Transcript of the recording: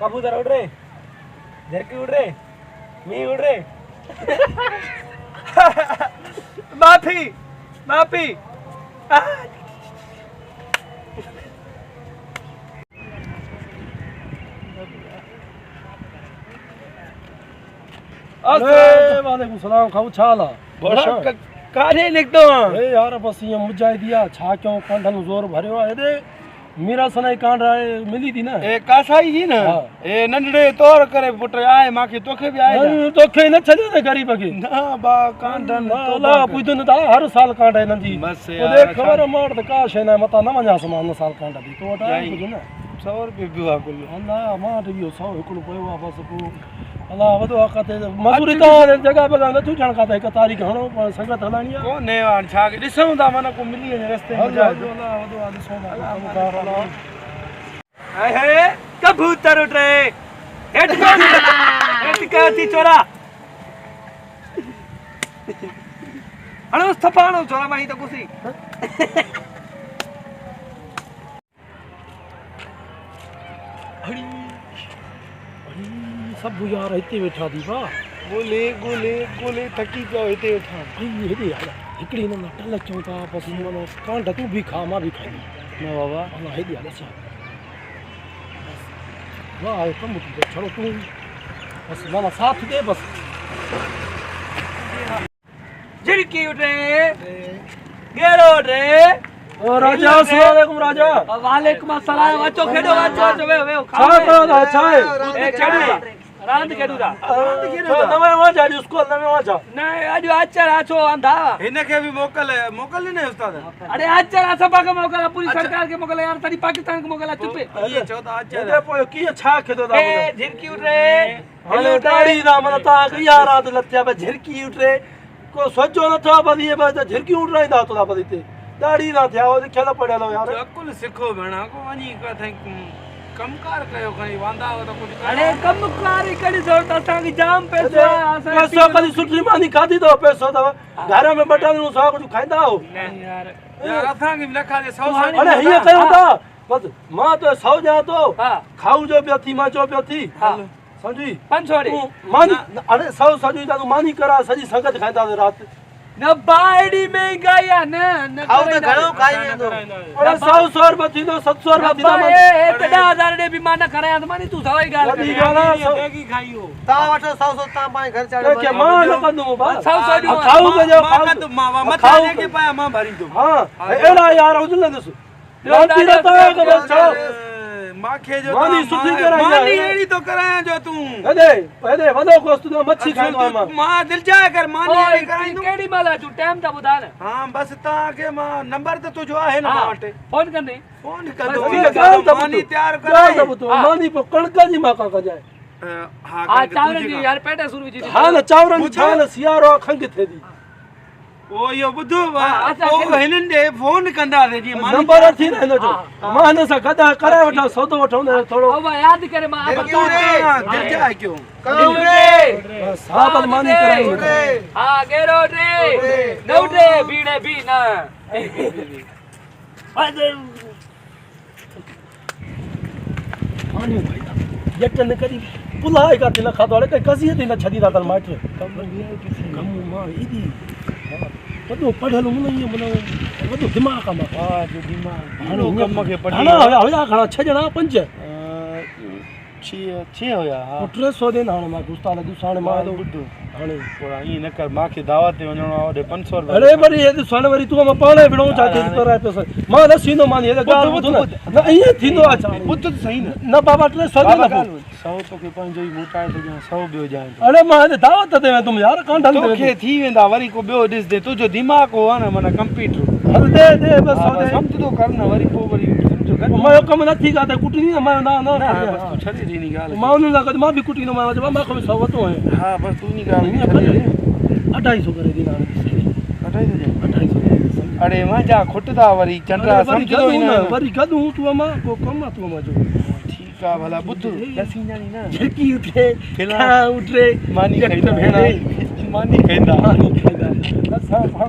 कबूतर उड़ रहे, झरकी उड़ रहे, मी उड़ रहे। माफी माफी। वालेकुम सलाम। खाऊ छाला बड़ा काहे निकतो ए यार बस ये मुजाई दिया छा क्यों कांडन जोर भरियो है दे मीरा सनाई कांड मिली थी ना ए कासाई जी ना ए नंडड़े तौर करे पुट आए माके तोखे भी आए तोखे न छले दे गरीब के ना बा कांडन ला पुदन दा हर साल कांड है नंदी बस ओ देख खबर मार द का छे ना मता न मजा समान साल कांड दी तो वटा कुछ ना 100 रुपए बिवा कुल अल्लाह मां दी 100 कुल पयो बस को अल्लाह वदो आकते मजूरी तो जगह बगा न तू जान का एक तारीख हणो पर संगत हलानी को ने वान छा के दिसऊं दा मन को मिली रस्ते में जा अल्लाह वदो आ दिसऊं दा हाय हाय कबूतर उड़ रहे हेड का थी चोरा अरे थपाणो चोरा माही तो कुसी हड़ी सब यार इते बैठा दी बा गोले गोले गोले थकी पियो हिते वेठा हेॾे यार हिकिड़ी न टल अचूं था बसि माना कांड तूं बि खा मां बि खाई न बाबा अला हेॾे हल असां वाह कमु छड़ो तूं बसि माना साथ दे बसि झिड़की उठे गेरो उठे ओ राजा अस्सलाम वालेकुम राजा वालेकुम अस्सलाम अचो खेडो अचो वे वे छा करो दा छा है ए खेडू रांद खेडू दा नवे वहां जा स्कूल नवे वहां जा नहीं आज अचर आछो अंधा इनके भी मोकल ने उस्ताद अरे अचर सभा के मोकल पूरी सरकार के मोकल यार तड़ी पाकिस्तान के मोकल चुप ये चौथा अचर दे पोयो की छा खेदो दा ए झिड़की उठ रे हेलो दाढ़ी दा मन ता के यार रात लत्या पे झिड़की उठ रे को सोचो न था बदी ये बस झिड़की उठ रही दा तो दा बदी ते दाढ़ी ना थिया ओ खेल पड़ेलो यार अकुल सिखो भेणा को वनी का थे कमकार कयो खणी वांदा हो तो कुछ अरे कमकार ही कड़ी जरूरत असा की जाम पैसा पैसो कदी सुठी मानी खादी दो पैसो दा घर में बटन नु सौ कुछ खाइंदा हो नहीं यार असा की लखा दे 100 अरे हिय कयो दा बस मां तो 100 जा तो खाऊ जो पियो थी मां जो पियो थी समझी 500 मानी अरे 100 सजी दा तू मानी करा सजी संगत खाइंदा रात न बाड़ी में गया न खाऊ तो घणो खाई वेंदो अरे 100 रुपए थी तो 700 रुपए थी तो ए 10000 डे भी माना कराया तो मानी तू सवाई गाल वडी गाला देगी खाईयो ता वठो 100 ता पाए घर चाड़े के मां न कंदो बा 100 खाऊ के जो खाऊ तो मां मथा लेके पाया मां भरी दो हां एला यार उजल दस राती रहता है के बस माखे जो मानी सुठी कराया मानी एड़ी तो कराया जो तू हेदे वदो कोस तू मच्छी खानो मां मां दिल जाए कर मानी एड़ी कराई तू केडी माला तू टाइम ता बुधा न हां बस ता के मां नंबर तो तुजो आहे ना माटे फोन कर दे फोन कर दो मानी तैयार कर दो मानी पर कणका जी मां का जाए हां चावरन जी यार पेटे सुरवी जी हां न चावरन छाल सियारो खंग थे दी ओ यो बुधो ओ हिनन दे फोन कंदा रे जी मानी नंबर थी न जो मां न सा कदा करे वठा सौदो वठो न थोड़ो ओ याद करे मां तू दिल जाए क्यों काम रे साहब मानी कराई हां गेरो रे नौ रे बीड़े भी ना मानी भाई यटन करी पुलाय का तिला खादो अरे कसी दिन छदी दातल माइट कम मां इदी वदो पढ़लो नहीं मनो वदो दिमाग का मा जो दिमाग हानो कम के पढ़ी हां होया घणा 6 जना 5 6 होया हां 300 दिन हाने मा गुस्ता लगी साने मा तो बुद्धो हाने पूरा ई न कर मा के दावत ते वणो ओडे 500 रुपया अरे बरी ये साने वरी तू मा पाणे बिडो चाचे पर पैसा मा न सीनो मान ये गाल बुधो न ये थींदो आ बुद्ध तो सही न बाबा 300 दिन लगा 100 तो के पंजो ही मोटा है तो 100 बियो जाए अरे मा दावत दे तुम यार कांडा तोखे थी वेंदा वरी को बियो दिस दे तुजो दिमाग हो न मना कंप्यूटर हल दे बस समझ तो करना वरी को वरी मैं कम न थी गाते कुटी नहीं मैं ना बस तू छड़ी दी नी गाल मैं उन लगा मैं भी कुटी न मैं जब मैं को 100 तो है हां बस तू नी गाल 250 करे दिन 250 अरे मां जा खुटदा वरी चंद्रा समझो ही ना वरी गदू तू मां को कम तू मां जो ठीक आ भला बुद्ध दसी जानी ना झकी उठे खा उठे मानी कहंदा मानी कहंदा बस हां